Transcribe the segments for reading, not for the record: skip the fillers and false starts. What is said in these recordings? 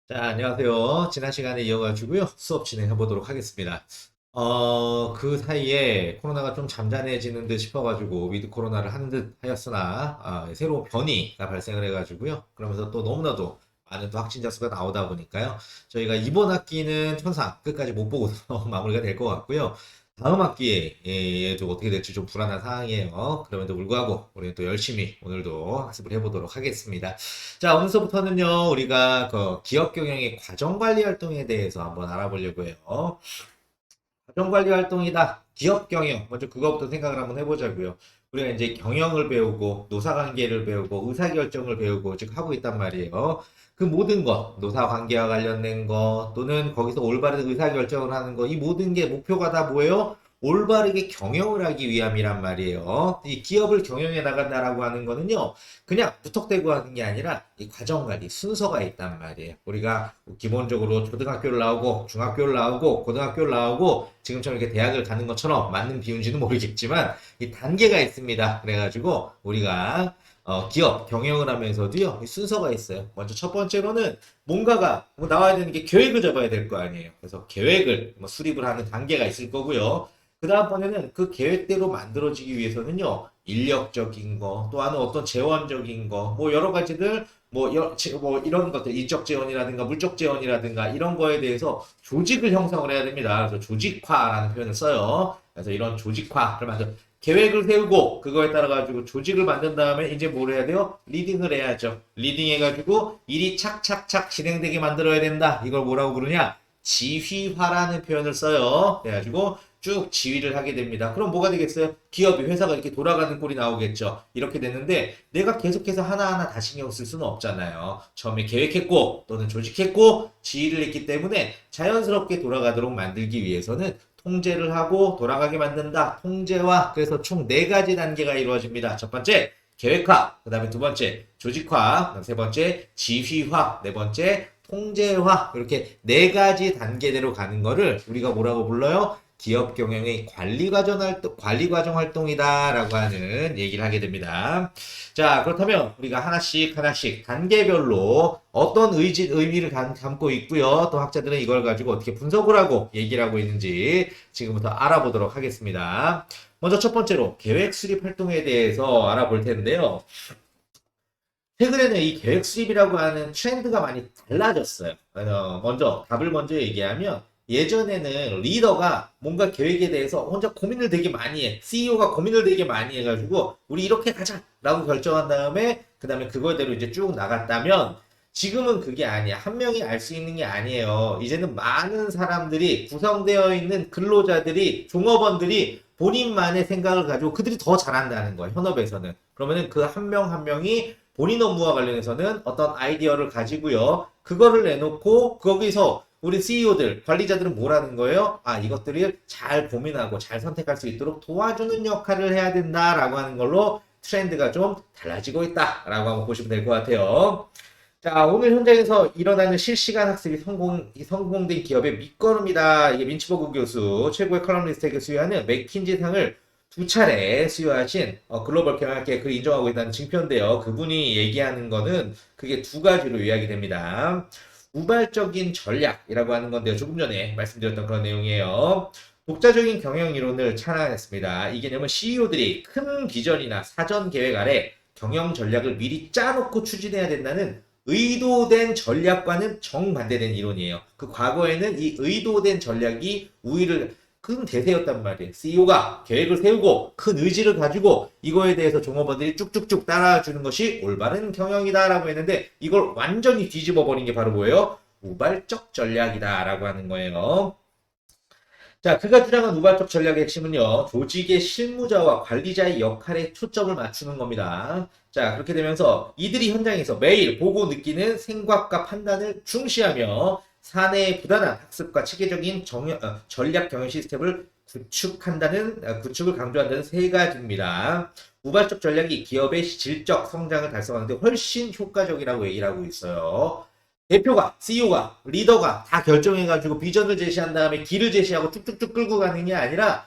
자, 안녕하세요. 지난 시간에 이어가지고요. 수업 진행해 보도록 하겠습니다. 그 사이에 코로나가 좀 잠잠해지는 듯 싶어가지고 위드 코로나를 하는 듯 하였으나 새로운 변이가 발생을 해가지고요. 그러면서 또 너무나도 많은 또 확진자 수가 나오다 보니까요. 저희가 이번 학기는 천상 끝까지 못 보고 마무리가 될 것 같고요. 다음 학기에 좀 어떻게 될지 좀 불안한 상황이에요. 그럼에도 불구하고 우리는 또 열심히 오늘도 학습을 해보도록 하겠습니다. 자, 오늘서부터는요, 우리가 그 기업 경영의 과정 관리 활동에 대해서 한번 알아보려고 해요. 과정 관리 활동이다. 기업 경영. 먼저 그거부터 생각을 한번 해보자고요. 우리가 이제 경영을 배우고, 노사관계를 배우고, 의사결정을 배우고, 즉 하고 있단 말이에요. 그 모든 것, 노사관계와 관련된 것, 또는 거기서 올바른 의사결정을 하는 것, 이 모든 게 목표가 다 뭐예요? 올바르게 경영을 하기 위함이란 말이에요. 이 기업을 경영해 나간다라고 하는 거는요, 그냥 무턱대고 하는 게 아니라 이 과정 관리 순서가 있단 말이에요. 우리가 기본적으로 초등학교를 나오고 중학교를 나오고 고등학교를 나오고 지금처럼 이렇게 대학을 가는 것처럼 맞는 비유인지는 모르겠지만 이 단계가 있습니다. 그래가지고 우리가 기업 경영을 하면서도요 이 순서가 있어요. 먼저 첫 번째로는 뭔가가 뭐 나와야 되는 게 계획을 잡아야 될 거 아니에요. 그래서 계획을 뭐 수립을 하는 단계가 있을 거고요. 그 다음번에는 그 계획대로 만들어지기 위해서는요, 인력적인 거, 또한 어떤 재원적인 거, 뭐 여러 가지들, 뭐 이런 것들, 인적 재원이라든가 물적 재원이라든가 이런 거에 대해서 조직을 형성을 해야 됩니다. 그래서 조직화라는 표현을 써요. 그래서 이런 조직화를 만들, 계획을 세우고 그거에 따라 가지고 조직을 만든 다음에 이제 뭘 해야 돼요? 리딩을 해야죠. 리딩 해가지고 일이 착착착 진행되게 만들어야 된다. 이걸 뭐라고 부르냐? 지휘화라는 표현을 써요. 그래가지고 쭉 지휘를 하게 됩니다. 그럼 뭐가 되겠어요? 기업이 회사가 이렇게 돌아가는 꼴이 나오겠죠. 이렇게 되는데 내가 계속해서 하나하나 다 신경 쓸 수는 없잖아요. 처음에 계획했고 또는 조직했고 지휘를 했기 때문에 자연스럽게 돌아가도록 만들기 위해서는 통제를 하고 돌아가게 만든다. 통제와 그래서 총 네 가지 단계가 이루어집니다. 첫 번째 계획화, 그 다음에 두 번째 조직화, 그다음 세 번째 지휘화, 네 번째 통제화 이렇게 네 가지 단계대로 가는 거를 우리가 뭐라고 불러요? 기업 경영의 관리 과정 활동이다라고 하는 얘기를 하게 됩니다. 자, 그렇다면 우리가 하나씩 하나씩 단계별로 어떤 의미를 담고 있고요. 또 학자들은 이걸 가지고 어떻게 분석을 하고 얘기를 하고 있는지 지금부터 알아보도록 하겠습니다. 먼저 첫 번째로 계획 수립 활동에 대해서 알아볼 텐데요. 최근에는 이 계획 수립이라고 하는 트렌드가 많이 달라졌어요. 먼저 답을 먼저 얘기하면 예전에는 리더가 뭔가 계획에 대해서 혼자 고민을 되게 많이 해. CEO가 고민을 되게 많이 해가지고 우리 이렇게 가자라고 결정한 다음에 그 다음에 그거대로 이제 쭉 나갔다면 지금은 그게 아니야. 한 명이 알 수 있는 게 아니에요. 이제는 많은 사람들이 구성되어 있는 근로자들이 종업원들이 본인만의 생각을 가지고 그들이 더 잘한다는 거예요. 현업에서는. 그러면은 그 한 명 한 명이 본인 업무와 관련해서는 어떤 아이디어를 가지고요. 그거를 내놓고 거기서 우리 CEO들, 관리자들은 뭘 하는 거예요? 아, 이것들을 잘 고민하고 잘 선택할 수 있도록 도와주는 역할을 해야 된다라고 하는 걸로 트렌드가 좀 달라지고 있다라고 한번 보시면 될 것 같아요. 자, 오늘 현장에서 일어나는 실시간 학습이 성공된 기업의 밑거름이다. 이게 민치버그 교수, 최고의 컬럼니스트에게 수여하는 맥킨지상을 두 차례 수여하신 글로벌 경영학계 그 인정하고 있다는 증표인데요. 그분이 얘기하는 거는 그게 두 가지로 요약이 됩니다. 우발적인 전략이라고 하는 건데요. 조금 전에 말씀드렸던 그런 내용이에요. 독자적인 경영 이론을 찬양했습니다. 이 개념은 CEO들이 큰 비전이나 사전 계획 아래 경영 전략을 미리 짜놓고 추진해야 된다는 의도된 전략과는 정반대된 이론이에요. 그 과거에는 이 의도된 전략이 우위를 큰 대세였단 말이에요. CEO가 계획을 세우고 큰 의지를 가지고 이거에 대해서 종업원들이 쭉쭉쭉 따라주는 것이 올바른 경영이다라고 했는데 이걸 완전히 뒤집어 버린 게 바로 뭐예요? 우발적 전략이다라고 하는 거예요. 자, 그가 주장한 우발적 전략의 핵심은요, 조직의 실무자와 관리자의 역할에 초점을 맞추는 겁니다. 자, 그렇게 되면서 이들이 현장에서 매일 보고 느끼는 생각과 판단을 중시하며 사내의 부단한 학습과 체계적인 전략 경영 시스템을 구축을 강조한다는 세 가지입니다. 우발적 전략이 기업의 질적 성장을 달성하는데 훨씬 효과적이라고 얘기를 하고 있어요. 대표가, CEO가, 리더가 다 결정해가지고 비전을 제시한 다음에 길을 제시하고 쭉쭉쭉 끌고 가는 게 아니라,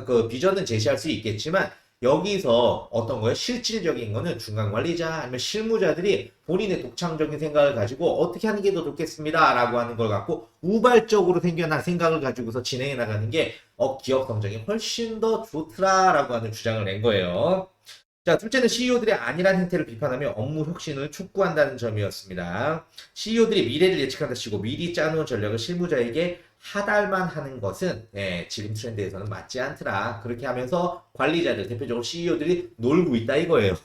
그 비전은 제시할 수 있겠지만, 여기서 어떤 거예요? 실질적인 거는 중간 관리자 아니면 실무자들이 본인의 독창적인 생각을 가지고 어떻게 하는 게 더 좋겠습니다 라고 하는 걸 갖고 우발적으로 생겨난 생각을 가지고서 진행해 나가는 게 기업 성장이 훨씬 더 좋더라 라고 하는 주장을 낸 거예요. 자, 둘째는 CEO들의 안일한 행태를 비판하며 업무 혁신을 촉구한다는 점이었습니다. CEO들이 미래를 예측한다 치고 미리 짜놓은 전략을 실무자에게 하달만 하는 것은 지금 트렌드에서는 맞지 않더라. 그렇게 하면서 관리자들, 대표적으로 CEO들이 놀고 있다 이거예요.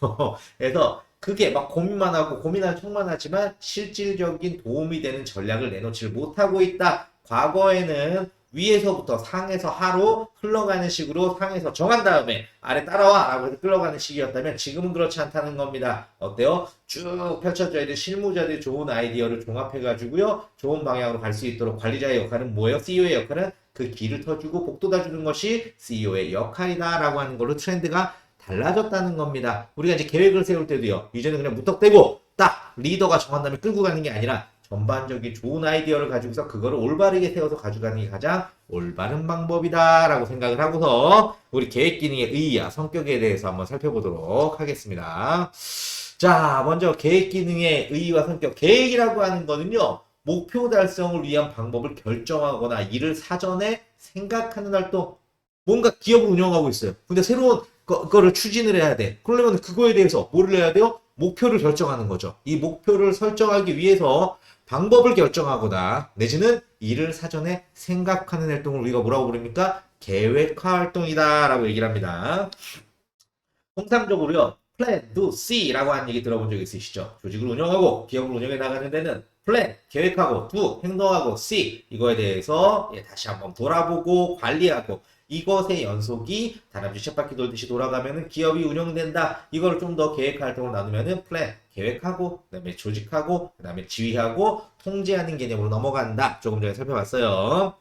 그래서 그게 막 고민만 하고 고민할 척만 하지만 실질적인 도움이 되는 전략을 내놓지를 못하고 있다. 과거에는 위에서부터 상에서 하로 흘러가는 식으로 상에서 정한 다음에 아래 따라와 라고 해서 끌어가는 식이었다면 지금은 그렇지 않다는 겁니다. 어때요? 쭉 펼쳐져야 될 실무자들이 좋은 아이디어를 종합해가지고요. 좋은 방향으로 갈 수 있도록 관리자의 역할은 뭐예요? CEO의 역할은 그 길을 터주고 복돋아주는 것이 CEO의 역할이다 라고 하는 걸로 트렌드가 달라졌다는 겁니다. 우리가 이제 계획을 세울 때도요. 이제는 그냥 무턱대고 딱 리더가 정한 다음에 끌고 가는 게 아니라 전반적인 좋은 아이디어를 가지고서 그거를 올바르게 세워서 가져가는 게 가장 올바른 방법이다 라고 생각을 하고서 우리 계획 기능의 의의와 성격에 대해서 한번 살펴보도록 하겠습니다. 자, 먼저 계획 기능의 의의와 성격. 계획이라고 하는 거는요. 목표 달성을 위한 방법을 결정하거나 이를 사전에 생각하는 활동. 뭔가 기업을 운영하고 있어요. 근데 새로운 거를 추진을 해야 돼. 그러려면 그거에 대해서 뭐를 해야 돼요? 목표를 결정하는 거죠. 이 목표를 설정하기 위해서 방법을 결정하거나 내지는 이를 사전에 생각하는 활동을 우리가 뭐라고 부릅니까? 계획화 활동이다 라고 얘기를 합니다. 통상적으로요. 플랜, do, see라고 하는 얘기 들어본 적 있으시죠? 조직을 운영하고 기업을 운영해 나가는 데는 플랜, 계획하고 do, 행동하고 see 이거에 대해서 다시 한번 돌아보고 관리하고 이것의 연속이 다람쥐 쳇바퀴 돌듯이 돌아가면은 기업이 운영된다. 이걸 좀 더 계획 활동을 나누면은 플랜, 계획하고 그다음에 조직하고 그다음에 지휘하고 통제하는 개념으로 넘어간다. 조금 전에 살펴봤어요.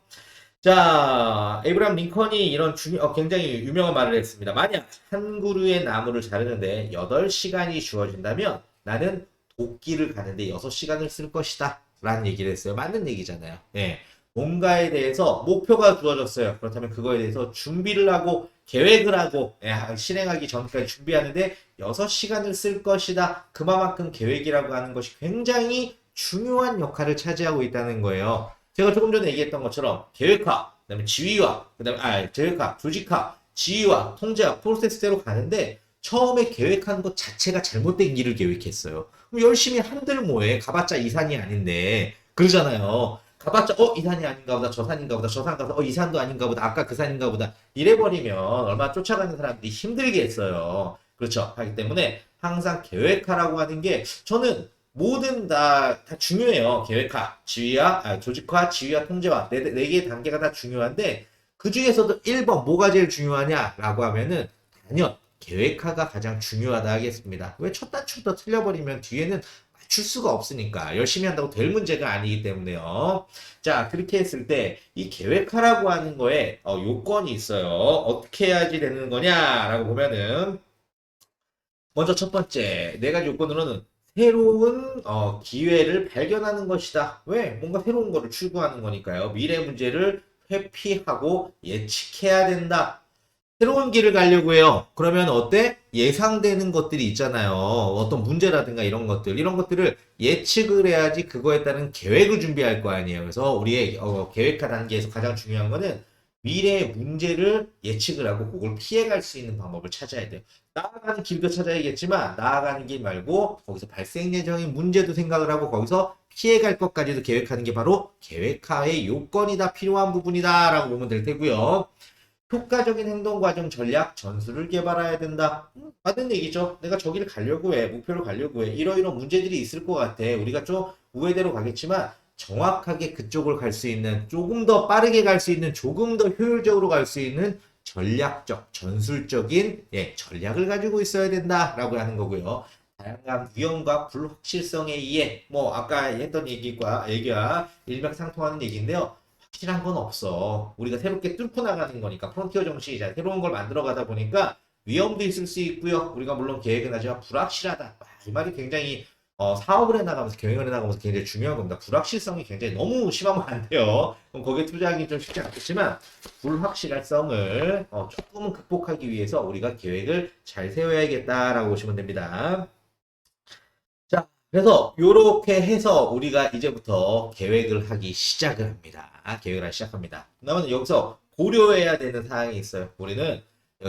자, 에이브람 링컨이 이런 굉장히 유명한 말을 했습니다. 만약 한 그루의 나무를 자르는데 8시간이 주어진다면 나는 도끼를 가는데 6시간을 쓸 것이다. 라는 얘기를 했어요. 맞는 얘기잖아요. 예. 뭔가에 대해서 목표가 주어졌어요. 그렇다면 그거에 대해서 준비를 하고 계획을 하고 실행하기 전까지 준비하는데 6시간을 쓸 것이다. 그만큼 계획이라고 하는 것이 굉장히 중요한 역할을 차지하고 있다는 거예요. 제가 조금 전에 얘기했던 것처럼 계획화, 그다음에 지휘화, 그다음에 계획화, 조직화, 지휘화, 통제화, 프로세스대로 가는데 처음에 계획하는 것 자체가 잘못된 길을 계획했어요. 그럼 열심히 한들 뭐해? 가봤자 이 산이 아닌데 그러잖아요. 가봤자 이 산이 아닌가 보다 저 산인가 보다 저 산 가서 이 산도 아닌가 보다 아까 그 산인가 보다 이래버리면 얼마나 쫓아가는 사람들이 힘들게 했어요. 그렇죠. 하기 때문에 항상 계획하라고 하는 게 저는 뭐든 다 중요해요. 계획화, 지휘화, 조직화, 지휘화, 통제화 네 개의 단계가 다 중요한데 그 중에서도 1번 뭐가 제일 중요하냐라고 하면은 단연 계획화가 가장 중요하다 하겠습니다. 왜 첫 단추부터 틀려버리면 뒤에는 맞출 수가 없으니까 열심히 한다고 될 문제가 아니기 때문에요. 자, 그렇게 했을 때 이 계획화라고 하는 거에 요건이 있어요. 어떻게 해야지 되는 거냐라고 보면은 먼저 첫 번째 네 가지 요건으로는 새로운 기회를 발견하는 것이다. 왜? 뭔가 새로운 거를 추구하는 거니까요. 미래 문제를 회피하고 예측해야 된다. 새로운 길을 가려고 해요. 그러면 어때? 예상되는 것들이 있잖아요. 어떤 문제라든가 이런 것들. 이런 것들을 예측을 해야지 그거에 따른 계획을 준비할 거 아니에요. 그래서 우리의 계획화 단계에서 가장 중요한 거는 미래의 문제를 예측을 하고 그걸 피해갈 수 있는 방법을 찾아야 돼요. 나아가는 길도 찾아야겠지만 나아가는 길 말고 거기서 발생 예정인 문제도 생각을 하고 거기서 피해갈 것까지도 계획하는 게 바로 계획화의 요건이다. 필요한 부분이다. 라고 보면 될 테고요. 효과적인 행동 과정 전략 전술을 개발해야 된다. 맞는 얘기죠. 내가 저기를 가려고 해. 목표를 가려고 해. 이러이러 문제들이 있을 것 같아. 우리가 좀 우회대로 가겠지만 정확하게 그쪽을 갈 수 있는 조금 더 빠르게 갈 수 있는 조금 더 효율적으로 갈 수 있는 전략적, 전술적인 전략을 가지고 있어야 된다라고 하는 거고요. 다양한 위험과 불확실성에 의해 아까 했던 얘기와 일맥상통하는 얘기인데요. 확실한 건 없어. 우리가 새롭게 뚫고 나가는 거니까 프론티어 정신이잖아요. 새로운 걸 만들어 가다 보니까 위험도 있을 수 있고요. 우리가 물론 계획은 하지만 불확실하다. 이 말이 굉장히 사업을 해나가면서 경영을 해나가면서 굉장히 중요한 겁니다. 불확실성이 굉장히 너무 심하면 안 돼요. 그럼 거기에 투자하기 좀 쉽지 않겠지만 불확실성을 조금은 극복하기 위해서 우리가 계획을 잘 세워야겠다라고 보시면 됩니다. 자, 그래서 이렇게 해서 우리가 이제부터 계획을 하기 시작을 합니다. 계획을 하기 시작합니다. 그러면 여기서 고려해야 되는 사항이 있어요. 우리는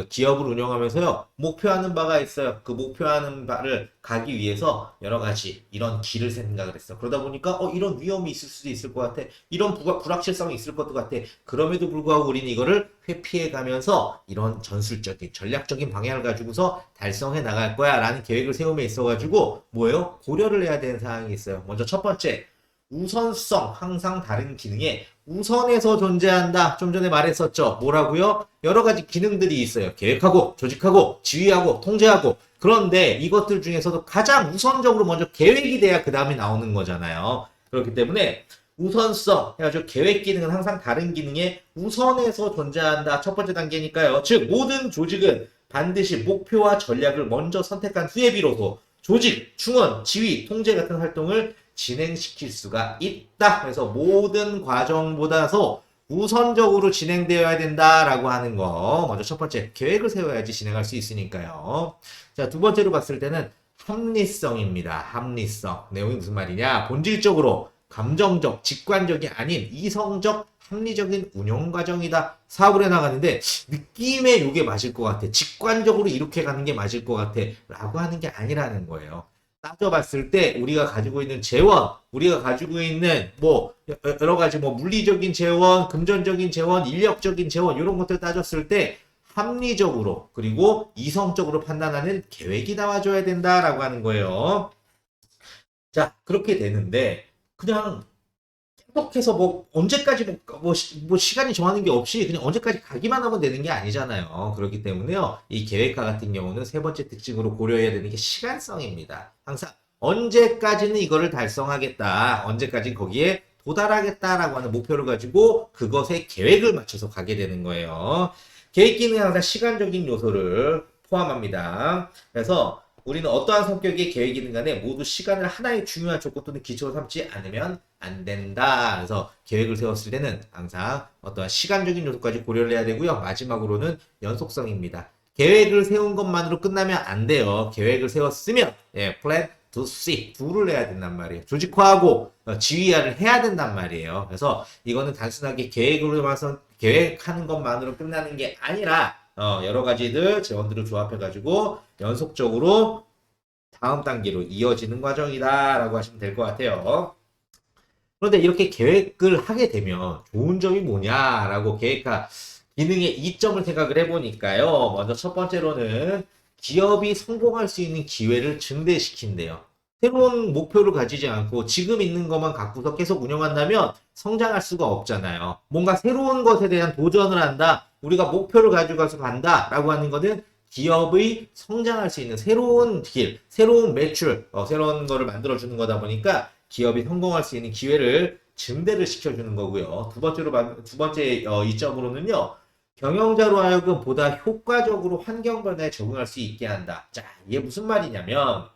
기업을 운영하면서요, 목표하는 바가 있어요. 그 목표하는 바를 가기 위해서 여러 가지 이런 길을 생각을 했어. 그러다 보니까, 이런 위험이 있을 수도 있을 것 같아. 이런 불확실성이 있을 것도 같아. 그럼에도 불구하고 우리는 이거를 회피해 가면서 이런 전술적인, 전략적인 방향을 가지고서 달성해 나갈 거야. 라는 계획을 세움에 있어가지고, 뭐예요? 고려를 해야 되는 사항이 있어요. 먼저 첫 번째, 우선성, 항상 다른 기능에 우선에서 존재한다. 좀 전에 말했었죠. 뭐라고요? 여러 가지 기능들이 있어요. 계획하고, 조직하고, 지휘하고, 통제하고. 그런데 이것들 중에서도 가장 우선적으로 먼저 계획이 돼야 그 다음에 나오는 거잖아요. 그렇기 때문에 우선성 해가지고 계획 기능은 항상 다른 기능에 우선에서 존재한다. 첫 번째 단계니까요. 즉 모든 조직은 반드시 목표와 전략을 먼저 선택한 후에 비로소 조직, 충원, 지휘, 통제 같은 활동을 진행시킬 수가 있다. 그래서 모든 과정보다도 우선적으로 진행되어야 된다라고 하는 거. 먼저 첫 번째, 계획을 세워야지 진행할 수 있으니까요. 자, 두 번째로 봤을 때는 합리성입니다. 합리성. 내용이 무슨 말이냐? 본질적으로 감정적, 직관적이 아닌 이성적, 합리적인 운영 과정이다. 사업을 해나가는데 느낌에 이게 맞을 것 같아. 직관적으로 이렇게 가는 게 맞을 것 같아. 라고 하는 게 아니라는 거예요. 따져봤을 때 우리가 가지고 있는 재원, 우리가 가지고 있는 뭐 여러 가지 뭐 물리적인 재원, 금전적인 재원, 인력적인 재원 이런 것들 따졌을 때 합리적으로 그리고 이성적으로 판단하는 계획이 나와줘야 된다라고 하는 거예요. 자, 그렇게 되는데 그냥 계속해서 뭐 언제까지 뭐 시간이 정하는 게 없이 그냥 언제까지 가기만 하면 되는 게 아니잖아요. 그렇기 때문에요. 이 계획과 같은 경우는 세 번째 특징으로 고려해야 되는 게 시간성입니다. 항상 언제까지는 이거를 달성하겠다. 언제까지 거기에 도달하겠다라고 하는 목표를 가지고 그것에 계획을 맞춰서 가게 되는 거예요. 계획 기능은 항상 시간적인 요소를 포함합니다. 그래서 우리는 어떠한 성격의 계획이든 간에 모두 시간을 하나의 중요한 조건 또는 기초로 삼지 않으면 안 된다. 그래서 계획을 세웠을 때는 항상 어떠한 시간적인 요소까지 고려를 해야 되고요. 마지막으로는 연속성입니다. 계획을 세운 것만으로 끝나면 안 돼요. 계획을 세웠으면 plan to see, do를 해야 된단 말이에요. 조직화하고 지휘화를 해야 된단 말이에요. 그래서 이거는 단순하게 계획하는 것만으로 끝나는 게 아니라 여러 가지들 재원들을 조합해가지고 연속적으로 다음 단계로 이어지는 과정이다라고 하시면 될 것 같아요. 그런데 이렇게 계획을 하게 되면 좋은 점이 뭐냐라고 계획화 기능의 이점을 생각을 해보니까요. 먼저 첫 번째로는 기업이 성공할 수 있는 기회를 증대시킨대요. 새로운 목표를 가지지 않고 지금 있는 것만 갖고서 계속 운영한다면 성장할 수가 없잖아요. 뭔가 새로운 것에 대한 도전을 한다. 우리가 목표를 가지고 가서 간다라고 하는 것은 기업의 성장할 수 있는 새로운 길, 새로운 매출, 새로운 거를 만들어주는 거다 보니까 기업이 성공할 수 있는 기회를 증대를 시켜주는 거고요. 두 번째 이점으로는요. 경영자로 하여금 보다 효과적으로 환경 변화에 적응할 수 있게 한다. 자, 이게 무슨 말이냐면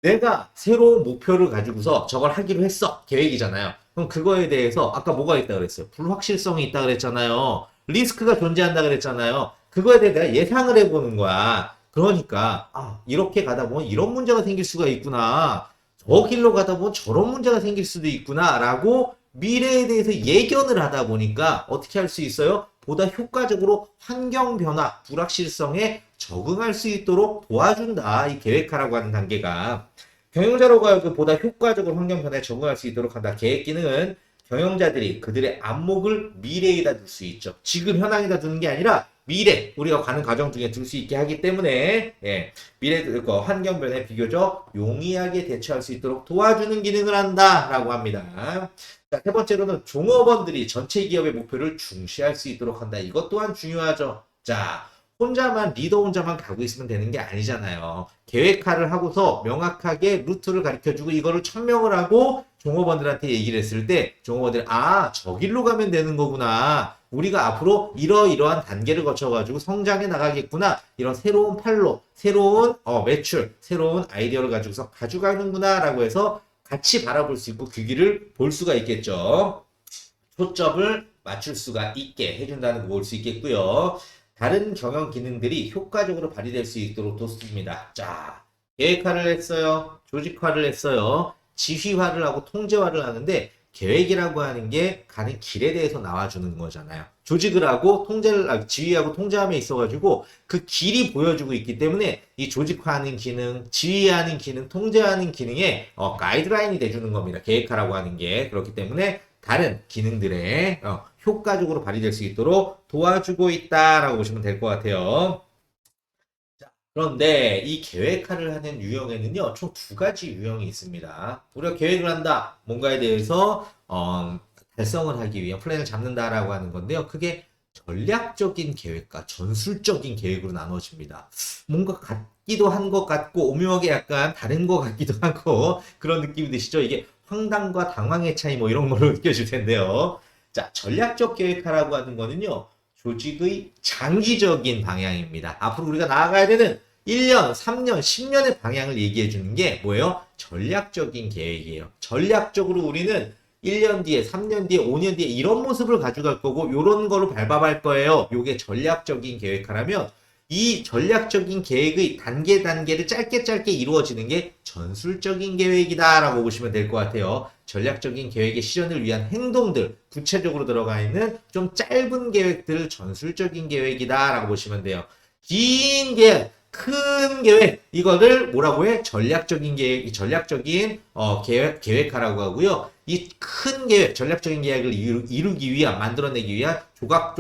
내가 새로운 목표를 가지고서 저걸 하기로 했어. 계획이잖아요. 그럼 그거에 대해서 아까 뭐가 있다 그랬어요? 불확실성이 있다 그랬잖아요. 리스크가 존재한다 그랬잖아요. 그거에 대해 내가 예상을 해보는 거야. 그러니까 이렇게 가다 보면 이런 문제가 생길 수가 있구나. 저 길로 가다 보면 저런 문제가 생길 수도 있구나 라고 미래에 대해서 예견을 하다 보니까 어떻게 할 수 있어요? 보다 효과적으로 환경 변화, 불확실성에 적응할 수 있도록 도와준다. 이 계획하라고 하는 단계가. 경영자로 하여금 보다 효과적으로 환경 변화에 적응할 수 있도록 한다. 계획 기능은 경영자들이 그들의 안목을 미래에다 둘 수 있죠. 지금 현황에다 두는 게 아니라 미래, 우리가 가는 과정 중에 둘 수 있게 하기 때문에 미래 환경 변화에 비교적 용이하게 대처할 수 있도록 도와주는 기능을 한다라고 합니다. 자, 세 번째로는 종업원들이 전체 기업의 목표를 중시할 수 있도록 한다. 이것 또한 중요하죠. 자, 리더 혼자만 가고 있으면 되는 게 아니잖아요. 계획화를 하고서 명확하게 루트를 가르쳐주고 이거를 천명을 하고 종업원들한테 얘기를 했을 때 종업원들이 저 길로 가면 되는 거구나. 우리가 앞으로 이러이러한 단계를 거쳐가지고 성장해 나가겠구나. 이런 새로운 판로, 새로운 매출, 새로운 아이디어를 가지고서 가져가는구나 라고 해서 같이 바라볼 수 있고 그 길을 볼 수가 있겠죠. 초점을 맞출 수가 있게 해준다는 거 볼 수 있겠고요. 다른 경영 기능들이 효과적으로 발휘될 수 있도록 돕습니다. 자, 계획화를 했어요. 조직화를 했어요. 지휘화를 하고 통제화를 하는데 계획이라고 하는 게 가는 길에 대해서 나와주는 거잖아요. 조직을 하고 지휘하고 통제함에 있어가지고 그 길이 보여주고 있기 때문에 이 조직화하는 기능, 지휘하는 기능, 통제하는 기능에 가이드라인이 돼주는 겁니다. 계획화라고 하는 게. 그렇기 때문에 다른 기능들에 효과적으로 발휘될 수 있도록 도와주고 있다라고 보시면 될 것 같아요. 자, 그런데 이 계획화를 하는 유형에는요, 총 두 가지 유형이 있습니다. 우리가 계획을 한다, 뭔가에 대해서 달성을 하기 위한 플랜을 잡는다라고 하는 건데요. 그게 전략적인 계획과 전술적인 계획으로 나눠집니다. 뭔가 같기도 한 것 같고 오묘하게 약간 다른 것 같기도 하고 그런 느낌이 드시죠? 이게 황당과 당황의 차이 뭐 이런 걸로 느껴질 텐데요. 자, 전략적 계획화라고 하는 거는요. 조직의 장기적인 방향입니다. 앞으로 우리가 나아가야 되는 1년, 3년, 10년의 방향을 얘기해 주는 게 뭐예요? 전략적인 계획이에요. 전략적으로 우리는 1년 뒤에, 3년 뒤에, 5년 뒤에 이런 모습을 가져갈 거고 요런 거로 밟아갈 거예요. 요게 전략적인 계획화라면 이 전략적인 계획의 단계를 짧게 이루어지는 게 전술적인 계획이다라고 보시면 될 것 같아요. 전략적인 계획의 실현을 위한 행동들, 구체적으로 들어가 있는 좀 짧은 계획들을 전술적인 계획이다라고 보시면 돼요. 긴 계획, 큰 계획, 이거를 뭐라고 해? 전략적인 전략적인 계획화라고 하고요. 이 큰 계획, 전략적인 계획을 이루기 위한, 만들어내기 위한 조각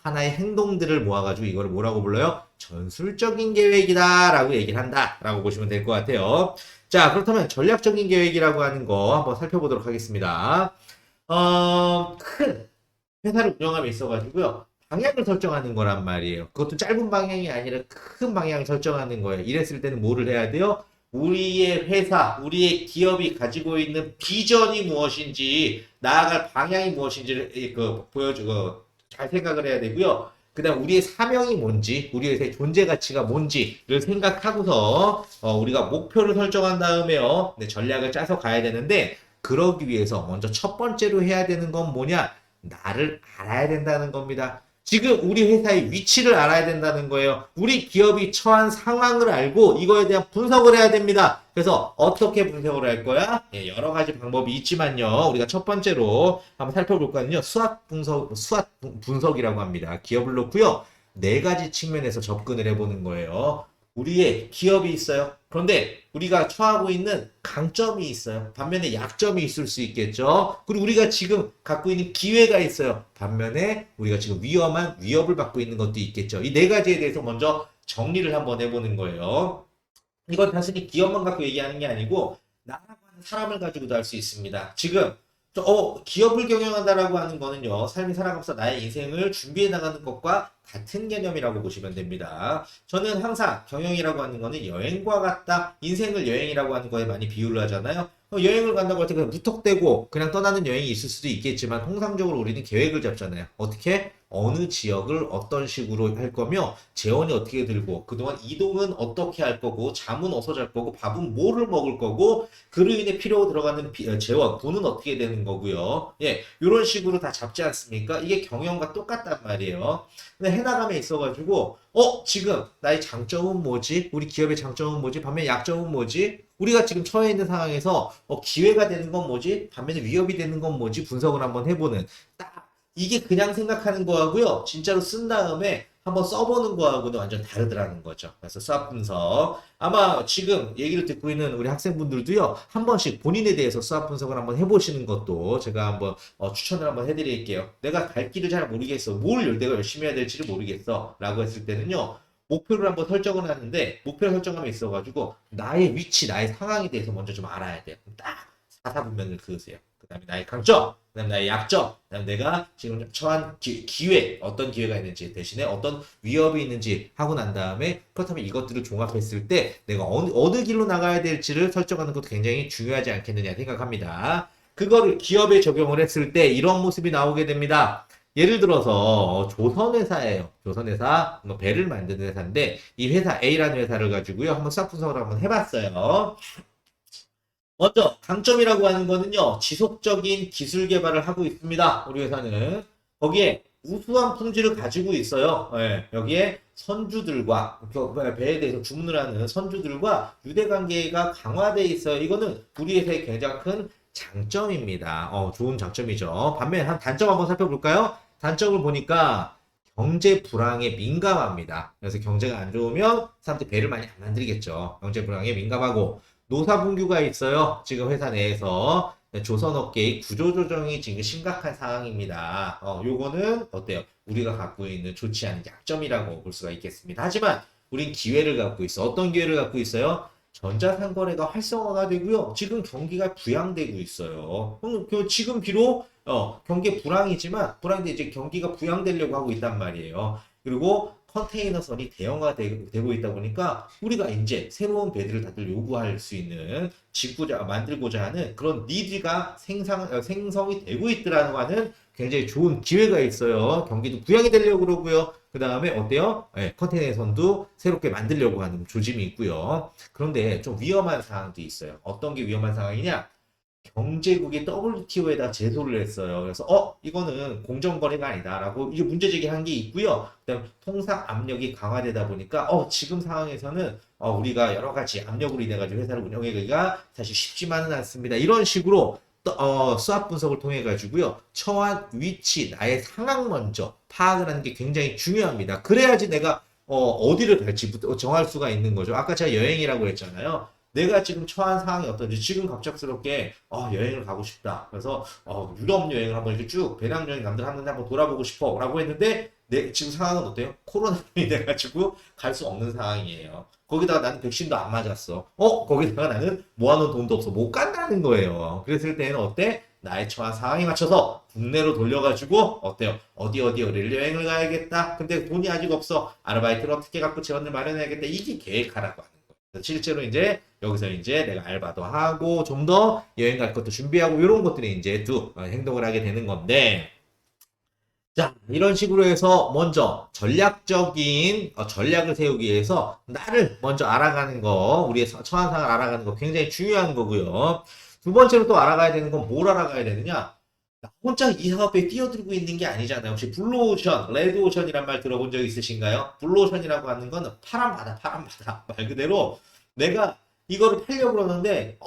하나의 행동들을 모아가지고 이거를 뭐라고 불러요? 전술적인 계획이다라고 얘기를 한다라고 보시면 될 것 같아요. 자, 그렇다면 전략적인 계획이라고 하는 거 한번 살펴보도록 하겠습니다. 큰 회사를 운영함에 있어가지고요. 방향을 설정하는 거란 말이에요. 그것도 짧은 방향이 아니라 큰 방향을 설정하는 거예요. 이랬을 때는 뭐를 해야 돼요? 우리의 회사, 우리의 기업이 가지고 있는 비전이 무엇인지, 나아갈 방향이 무엇인지를 잘 생각을 해야 되고요. 그 다음 우리의 사명이 뭔지, 우리의 존재 가치가 뭔지를 생각하고서 우리가 목표를 설정한 다음에요. 네, 전략을 짜서 가야 되는데 그러기 위해서 먼저 첫 번째로 해야 되는 건 뭐냐? 나를 알아야 된다는 겁니다. 지금 우리 회사의 위치를 알아야 된다는 거예요. 우리 기업이 처한 상황을 알고 이거에 대한 분석을 해야 됩니다. 그래서 어떻게 분석을 할 거야? 예, 여러 가지 방법이 있지만요. 우리가 첫 번째로 한번 살펴볼 거는요. 수학 분석이라고 합니다. 기업을 놓고요. 네 가지 측면에서 접근을 해보는 거예요. 우리의 기업이 있어요. 그런데 우리가 처하고 있는 강점이 있어요. 반면에 약점이 있을 수 있겠죠. 그리고 우리가 지금 갖고 있는 기회가 있어요. 반면에 우리가 지금 위협을 받고 있는 것도 있겠죠. 이 네 가지에 대해서 먼저 정리를 한번 해보는 거예요. 이건 단순히 기업만 갖고 얘기하는 게 아니고 나라고 하는 사람을 가지고도 할 수 있습니다. 지금 기업을 경영한다라고 하는 거는요, 삶이 살아가면서 나의 인생을 준비해 나가는 것과 같은 개념이라고 보시면 됩니다. 저는 항상 경영이라고 하는 거는 여행과 같다. 인생을 여행이라고 하는 거에 많이 비유를 하잖아요. 여행을 간다고 할 때 그냥 무턱대고 그냥 떠나는 여행이 있을 수도 있겠지만 통상적으로 우리는 계획을 잡잖아요. 어떻게? 어느 지역을 어떤 식으로 할 거며 재원이 어떻게 들고 그동안 이동은 어떻게 할 거고 잠은 어디서 잘 거고 밥은 뭐를 먹을 거고 그로 인해 필요로 들어가는 재원, 돈은 어떻게 되는 거고요. 예, 이런 식으로 다 잡지 않습니까? 이게 경영과 똑같단 말이에요. 근데 해나감에 있어가지고 지금 나의 장점은 뭐지? 우리 기업의 장점은 뭐지? 반면 약점은 뭐지? 우리가 지금 처해 있는 상황에서 기회가 되는 건 뭐지? 반면에 위협이 되는 건 뭐지? 분석을 한번 해보는 딱 이게 그냥 생각하는 거하고요. 진짜로 쓴 다음에 한번 써보는 거하고는 완전 다르더라는 거죠. 그래서 수학 분석. 아마 지금 얘기를 듣고 있는 우리 학생분들도요. 한 번씩 본인에 대해서 수학 분석을 한번 해보시는 것도 제가 한번 추천을 한번 해드릴게요. 내가 갈 길을 잘 모르겠어. 뭘 내가 열심히 해야 될지를 모르겠어. 라고 했을 때는요. 목표를 한번 설정을 하는데 목표 설정함에 있어가지고 나의 위치, 나의 상황에 대해서 먼저 좀 알아야 돼요. 딱 사사분면을 그으세요. 그 다음에 나의 강점, 그 다음에 나의 약점, 그 다음에 내가 지금 처한 기회, 어떤 기회가 있는지 대신에 어떤 위협이 있는지 하고 난 다음에 그렇다면 이것들을 종합했을 때 내가 어느 길로 나가야 될지를 설정하는 것도 굉장히 중요하지 않겠느냐 생각합니다. 그거를 기업에 적용을 했을 때 이런 모습이 나오게 됩니다. 예를 들어서 조선회사예요. 조선회사 뭐 배를 만드는 회사인데 이 회사 A라는 회사를 가지고요. 한번 싹 분석을 한번 해봤어요. 먼저 강점이라고 하는 거는요. 지속적인 기술 개발을 하고 있습니다. 우리 회사는 거기에 우수한 품질을 가지고 있어요. 예, 여기에 선주들과 배에 대해서 주문을 하는 선주들과 유대 관계가 강화돼 있어요. 이거는 우리 회사의 굉장히 큰 장점입니다. 좋은 장점이죠. 반면 한 단점 한번 살펴볼까요? 단점을 보니까 경제 불황에 민감합니다. 그래서 경제가 안 좋으면 사람들이 배를 많이 안 만들겠죠. 경제 불황에 민감하고 노사분규가 있어요. 지금 회사 내에서 조선업계의 구조조정이 지금 심각한 상황입니다. 요거는 어때요? 우리가 갖고 있는 좋지 않은 약점이라고 볼 수가 있겠습니다. 하지만 우린 기회를 갖고 있어. 어떤 기회를 갖고 있어요? 전자상거래가 활성화가 되고요. 지금 경기가 부양되고 있어요. 지금 비록 경기 불황이지만 불황인데 이제 경기가 부양되려고 하고 있단 말이에요. 그리고 컨테이너선이 대형화되고 있다 보니까 우리가 이제 새로운 배들을 다들 요구할 수 있는 만들고자 하는 그런 니드가 생성이 되고 있더라는 거는 굉장히 좋은 기회가 있어요. 경기도 부양이 되려고 그러고요. 그 다음에 어때요? 네, 컨테이너선도 새롭게 만들려고 하는 조짐이 있고요. 그런데 좀 위험한 상황도 있어요. 어떤 게 위험한 상황이냐? 경제국이 WTO에다 제소를 했어요. 그래서 이거는 공정거래가 아니다라고 이게 문제 제기한 게 있고요. 그다음 통상 압력이 강화되다 보니까 지금 상황에서는 우리가 여러 가지 압력으로 인해 가지고 회사를 운영하기가 사실 쉽지만은 않습니다. 이런 식으로 수압 분석을 통해 가지고요. 처한 위치, 나의 상황 먼저 파악을 하는 게 굉장히 중요합니다. 그래야지 내가 어디를 갈지 정할 수가 있는 거죠. 아까 제가 여행이라고 했잖아요. 내가 지금 처한 상황이 어떤지 지금 갑작스럽게 여행을 가고 싶다. 그래서 유럽 여행을 한번 이렇게 쭉 배낭여행 남들 하는데 한번 돌아보고 싶어 라고 했는데 지금 상황은 어때요? 코로나로 인해 가지고 갈 수 없는 상황이에요. 거기다가 나는 백신도 안 맞았어. 거기다가 나는 모아놓은 돈도 없어. 못 간다는 거예요. 그랬을 때는 어때? 나의 처한 상황에 맞춰서 국내로 돌려가지고 어때요? 어디를 여행을 가야겠다. 근데 돈이 아직 없어. 아르바이트를 어떻게 갖고 재원을 마련해야겠다. 이게 계획하라고 하는 거예요. 실제로 이제 여기서 이제 내가 알바도 하고 좀 더 여행 갈 것도 준비하고 이런 것들이 이제 쭉 행동을 하게 되는 건데 자 이런 식으로 해서 먼저 전략적인 전략을 세우기 위해서 나를 먼저 알아가는 거 우리의 처한 상황을 알아가는 거 굉장히 중요한 거고요. 두 번째로 또 알아가야 되는 건 뭘 알아가야 되느냐? 나 혼자 이 사업에 뛰어들고 있는 게 아니잖아요. 혹시 블루오션, 레드오션이란 말 들어본 적 있으신가요? 블루오션이라고 하는 거는 파란 바다 말 그대로 내가 이거를 팔려고 그러는데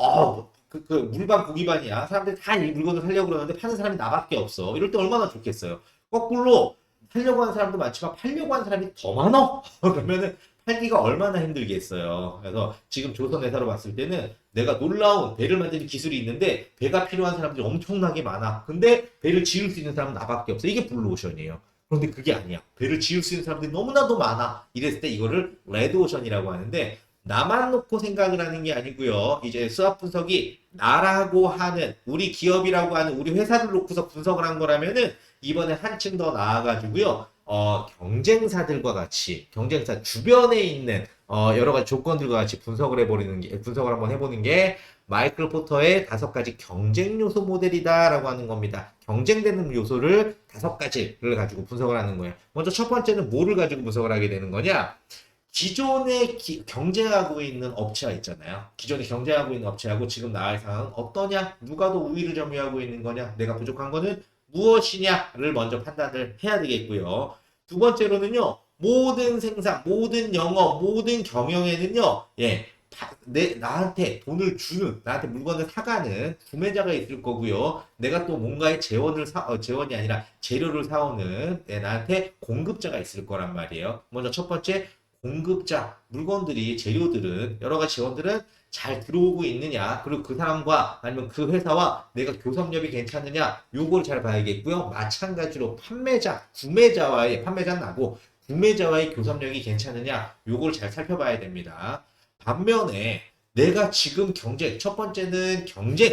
그 물반 고기반이야. 사람들이 다 이 물건을 살려고 그러는데 파는 사람이 나밖에 없어. 이럴 때 얼마나 좋겠어요. 거꾸로 팔려고 하는 사람도 많지만 팔려고 하는 사람이 더 많아. 그러면은 팔기가 얼마나 힘들겠어요. 그래서 지금 조선회사로 봤을 때는 내가 놀라운 배를 만드는 기술이 있는데 배가 필요한 사람들이 엄청나게 많아. 근데 배를 지을 수 있는 사람은 나밖에 없어. 이게 블루오션이에요. 그런데 그게 아니야. 배를 지을 수 있는 사람들이 너무나도 많아. 이랬을 때 이거를 레드오션이라고 하는데 나만 놓고 생각을 하는 게 아니고요. 이제 수학 분석이 나라고 하는 우리 기업이라고 하는 우리 회사를 놓고서 분석을 한 거라면은 이번에 한층 더 나아가지고요. 경쟁사들과 같이 경쟁사 주변에 있는 여러 가지 조건들과 같이 분석을 한번 해보는 게 마이클 포터의 5가지 경쟁 요소 모델이다라고 하는 겁니다. 경쟁되는 요소를 5가지를 가지고 분석을 하는 거예요. 먼저 첫 번째는 뭐를 가지고 분석을 하게 되는 거냐? 기존에 경쟁하고 있는 업체가 있잖아요. 기존에 경쟁하고 있는 업체하고 지금 나의 상황은 어떠냐? 누가 더 우위를 점유하고 있는 거냐? 내가 부족한 거는 무엇이냐를 먼저 판단을 해야 되겠고요. 두 번째로는요. 모든 생산, 모든 영업, 모든 경영에는요. 나한테 돈을 주는, 나한테 물건을 사가는 구매자가 있을 거고요. 내가 또 뭔가의 재원이 아니라 재료를 사오는 나한테 공급자가 있을 거란 말이에요. 먼저 첫 번째 공급자, 물건들이, 재료들은, 여러 가지 재원들은 잘 들어오고 있느냐, 그리고 그 사람과 아니면 그 회사와 내가 교섭력이 괜찮느냐, 요걸 잘 봐야겠고요. 마찬가지로 판매자는 나고, 구매자와의 교섭력이 괜찮느냐, 요걸 잘 살펴봐야 됩니다. 반면에, 내가 지금 첫 번째는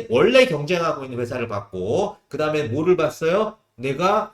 원래 경쟁하고 있는 회사를 봤고, 그 다음에 뭐를 봤어요? 내가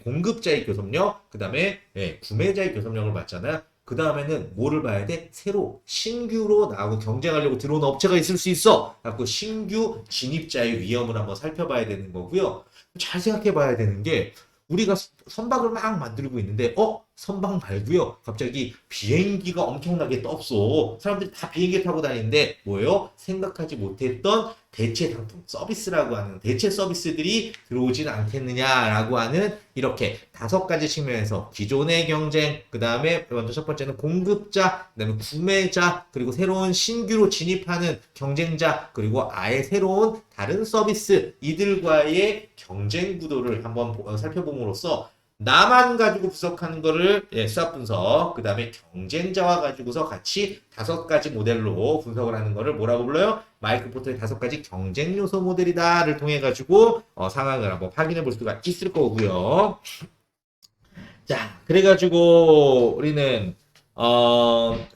공급자의 교섭력, 그 다음에 구매자의 교섭력을 봤잖아요. 그 다음에는 뭐를 봐야 돼? 새로 신규로 나하고 경쟁하려고 들어오는 업체가 있을 수 있어. 그래서 신규 진입자의 위험을 한번 살펴봐야 되는 거고요. 잘 생각해 봐야 되는 게 우리가 선박을 막 만들고 있는데 선박 말고요. 갑자기 비행기가 엄청나게 떴어. 사람들이 다 비행기 타고 다니는데 뭐예요? 생각하지 못했던 대체 상품 서비스라고 하는 대체 서비스들이 들어오진 않겠느냐라고 하는 이렇게 5가지 측면에서 기존의 경쟁, 그 다음에 먼저 첫 번째는 공급자, 그 다음에 구매자, 그리고 새로운 신규로 진입하는 경쟁자, 그리고 아예 새로운 다른 서비스 이들과의 경쟁 구도를 한번 살펴봄으로써 나만 가지고 분석하는 거를 수학 분석, 그 다음에 경쟁자와 가지고서 같이 5가지 모델로 분석을 하는 거를 뭐라고 불러요? 마이클 포터의 5가지 경쟁 요소 모델이다를 통해 가지고 상황을 한번 확인해 볼 수가 있을 거고요. 자, 그래가지고 우리는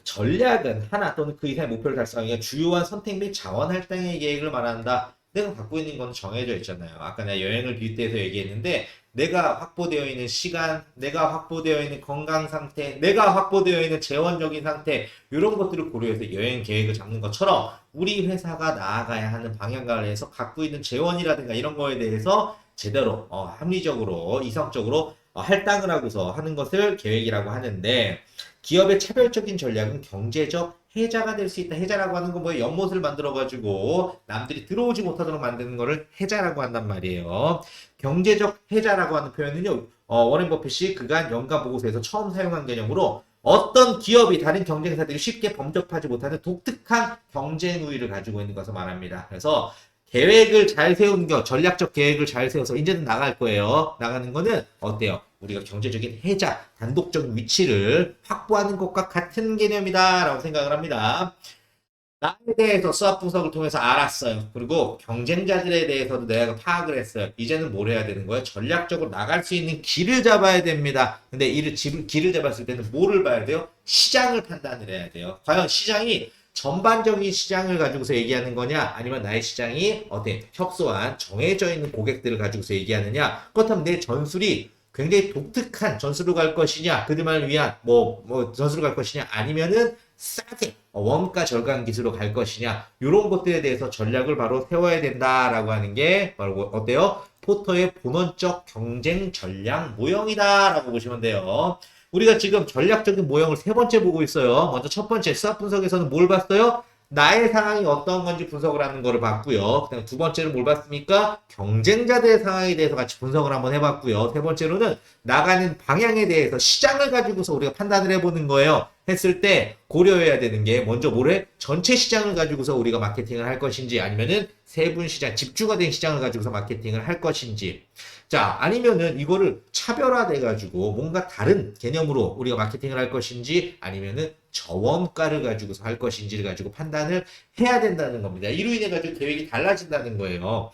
전략은 하나 또는 그 이상의 목표를 달성하기 위해 주요한 선택 및 자원 할당의 계획을 말한다. 내가 갖고 있는 건 정해져 있잖아요. 아까 내가 여행을 빗대서 얘기했는데 내가 확보되어 있는 시간, 내가 확보되어 있는 건강 상태, 내가 확보되어 있는 재원적인 상태 이런 것들을 고려해서 여행 계획을 잡는 것처럼 우리 회사가 나아가야 하는 방향에 대해서 갖고 있는 재원이라든가 이런 거에 대해서 제대로 합리적으로 이성적으로 할당을 하고서 하는 것을 계획이라고 하는데 기업의 차별적인 전략은 경제적 해자가 될 수 있다. 해자라고 하는 건 뭐예요? 연못을 만들어 가지고 남들이 들어오지 못하도록 만드는 거를 해자라고 한단 말이에요. 경제적 해자라고 하는 표현은요. 워렌 버핏이 그간 연간 보고서에서 처음 사용한 개념으로 어떤 기업이 다른 경쟁사들이 쉽게 범접하지 못하는 독특한 경쟁 우위를 가지고 있는 것을 말합니다. 그래서 계획을 잘 세우는 거, 전략적 계획을 잘 세워서 이제는 나갈 거예요. 나가는 거는 어때요? 우리가 경제적인 해자, 단독적인 위치를 확보하는 것과 같은 개념이다라고 생각을 합니다. 나에 대해서 수학 분석을 통해서 알았어요. 그리고 경쟁자들에 대해서도 내가 파악을 했어요. 이제는 뭘 해야 되는 거예요? 전략적으로 나갈 수 있는 길을 잡아야 됩니다. 근데 길을 잡았을 때는 뭐를 봐야 돼요? 시장을 판단을 해야 돼요. 과연 시장이 전반적인 시장을 가지고서 얘기하는 거냐 아니면 나의 시장이 협소한 정해져 있는 고객들을 가지고서 얘기하느냐. 그렇다면 내 전술이 굉장히 독특한 전술로 갈 것이냐 그들만을 위한 전술로 갈 것이냐 아니면은 싸게 원가 절감 기술로 갈 것이냐 이런 것들에 대해서 전략을 바로 세워야 된다라고 하는 게 바로 어때요? 포터의 본원적 경쟁 전략 모형이다라고 보시면 돼요. 우리가 지금 전략적인 모형을 3번째 보고 있어요. 먼저 첫 번째 수학 분석에서는 뭘 봤어요? 나의 상황이 어떤 건지 분석을 하는 거를 봤고요. 그다음 2번째는 뭘 봤습니까? 경쟁자들의 상황에 대해서 같이 분석을 한번 해봤고요. 3번째로는 나가는 방향에 대해서 시장을 가지고서 우리가 판단을 해보는 거예요. 했을 때 고려해야 되는 게 먼저 뭐래? 전체 시장을 가지고서 우리가 마케팅을 할 것인지 아니면은 세분 시장, 집중화된 시장을 가지고서 마케팅을 할 것인지 자 아니면은 이거를 차별화돼 가지고 뭔가 다른 개념으로 우리가 마케팅을 할 것인지 아니면은 저원가를 가지고서 할 것인지를 가지고 판단을 해야 된다는 겁니다. 이로 인해 가지고 계획이 달라진다는 거예요.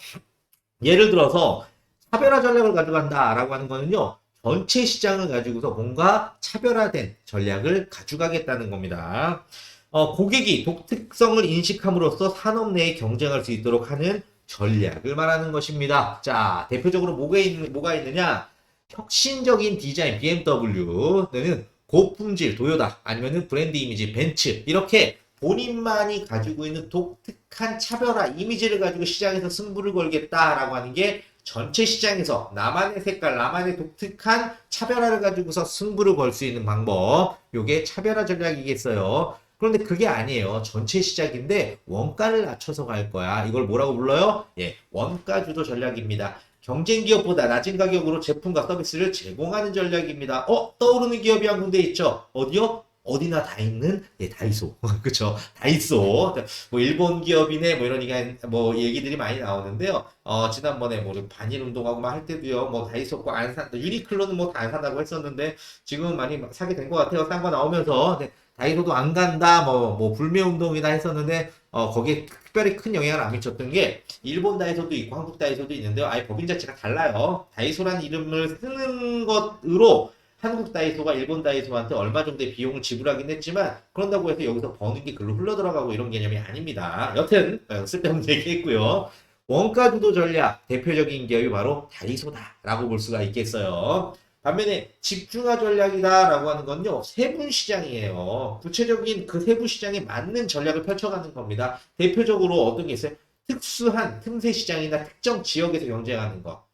예를 들어서 차별화 전략을 가져간다라고 하는 거는요. 전체 시장을 가지고서 뭔가 차별화된 전략을 가져가겠다는 겁니다. 고객이 독특성을 인식함으로써 산업 내에 경쟁할 수 있도록 하는 전략을 말하는 것입니다. 자, 대표적으로 뭐가 있느냐? 혁신적인 디자인, BMW는 고품질, 도요다, 아니면은 브랜드 이미지, 벤츠, 이렇게 본인만이 가지고 있는 독특한 차별화 이미지를 가지고 시장에서 승부를 걸겠다라고 하는 게 전체 시장에서 나만의 색깔, 나만의 독특한 차별화를 가지고서 승부를 걸 수 있는 방법. 요게 차별화 전략이겠어요. 그런데 그게 아니에요. 전체 시장인데 원가를 낮춰서 갈 거야. 이걸 뭐라고 불러요? 예, 원가 주도 전략입니다. 경쟁 기업보다 낮은 가격으로 제품과 서비스를 제공하는 전략입니다. 떠오르는 기업이 한 군데 있죠. 어디요? 어디나 다 있는 다이소. 그쵸? 다이소. 뭐 일본 기업이네 뭐 이런 얘기들이 많이 나오는데요. 지난번에 뭐 반일 운동하고 막 할 때도요. 뭐 다이소 거 안 산다. 유니클로는 뭐 다 안 산다고 했었는데 지금은 많이 사게 된 것 같아요. 싼 거 나오면서. 다이소도 안 간다. 뭐 불매 운동이다 했었는데 거기에 특별히 큰 영향을 안 미쳤던 게 일본 다이소도 있고 한국 다이소도 있는데요. 아예 법인 자체가 달라요. 다이소라는 이름을 쓰는 것으로 한국 다이소가 일본 다이소한테 얼마 정도의 비용을 지불하긴 했지만 그런다고 해서 여기서 버는 게 글로 흘러 들어가고 이런 개념이 아닙니다. 여튼 쓸데없는 얘기했고요. 원가 주도 전략 대표적인 기업이 바로 다이소다라고 볼 수가 있겠어요. 반면에 집중화 전략이다라고 하는 건요. 세분 시장이에요. 구체적인 그 세분 시장에 맞는 전략을 펼쳐가는 겁니다. 대표적으로 어떤 게 있어요? 특수한 틈새 시장이나 특정 지역에서 경쟁하는 거.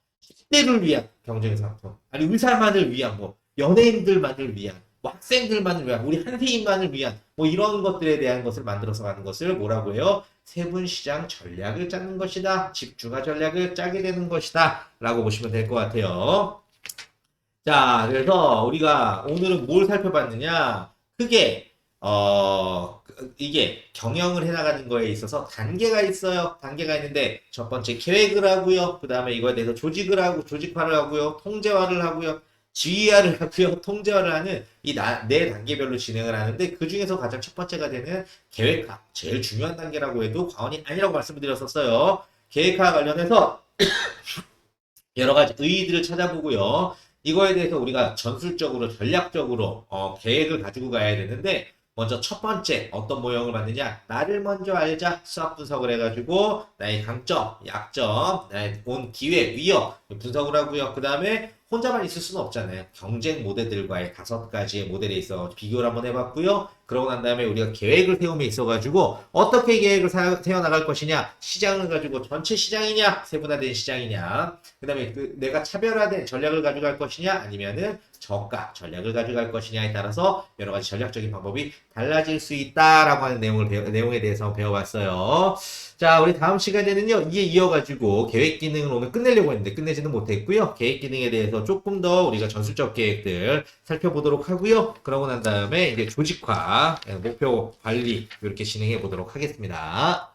10대를 위한 경쟁 상품, 아니 의사만을 위한 뭐 연예인들만을 위한 뭐 학생들만을 위한 우리 한세인만을 위한 뭐 이런 것들에 대한 것을 만들어서 가는 것을 뭐라고 해요? 세분 시장 전략을 짜는 것이다. 집중화 전략을 짜게 되는 것이다. 라고 보시면 될 것 같아요. 자, 그래서 우리가 오늘은 뭘 살펴봤느냐? 크게 이게 경영을 해나가는 거에 있어서 단계가 있어요. 단계가 있는데 첫 번째 계획을 하고요. 그 다음에 이거에 대해서 조직을 하고 조직화를 하고요. 통제화를 하고요. 지휘화를 하고요. 통제화를 하는 이 네 단계별로 진행을 하는데 그 중에서 가장 첫 번째가 되는 계획화. 제일 중요한 단계라고 해도 과언이 아니라고 말씀을 드렸었어요. 계획화 관련해서 여러 가지 의의들을 찾아보고요. 이거에 대해서 우리가 전술적으로, 전략적으로 계획을 가지고 가야 되는데 먼저 첫 번째 어떤 모형을 만드냐? 나를 먼저 알자. 수학 분석을 해가지고 나의 강점, 약점, 나의 온 기회, 위협 분석을 하고요. 그 다음에 혼자만 있을 수는 없잖아요. 경쟁 모델들과의 5가지의 모델에 있어 비교를 한번 해봤고요. 그러고 난 다음에 우리가 계획을 세움에 있어가지고 어떻게 계획을 세워나갈 것이냐? 시장을 가지고 전체 시장이냐? 세분화된 시장이냐? 그 다음에 내가 차별화된 전략을 가져갈 것이냐? 아니면은 저가 전략을 가져갈 것이냐에 따라서 여러 가지 전략적인 방법이 달라질 수 있다라고 하는 내용에 대해서 배워봤어요. 자, 우리 다음 시간에는요, 이에 이어가지고 계획 기능을 오늘 끝내려고 했는데 끝내지는 못했고요. 계획 기능에 대해서 조금 더 우리가 전술적 계획들 살펴보도록 하고요. 그러고 난 다음에 이제 조직화, 목표 관리 이렇게 진행해 보도록 하겠습니다.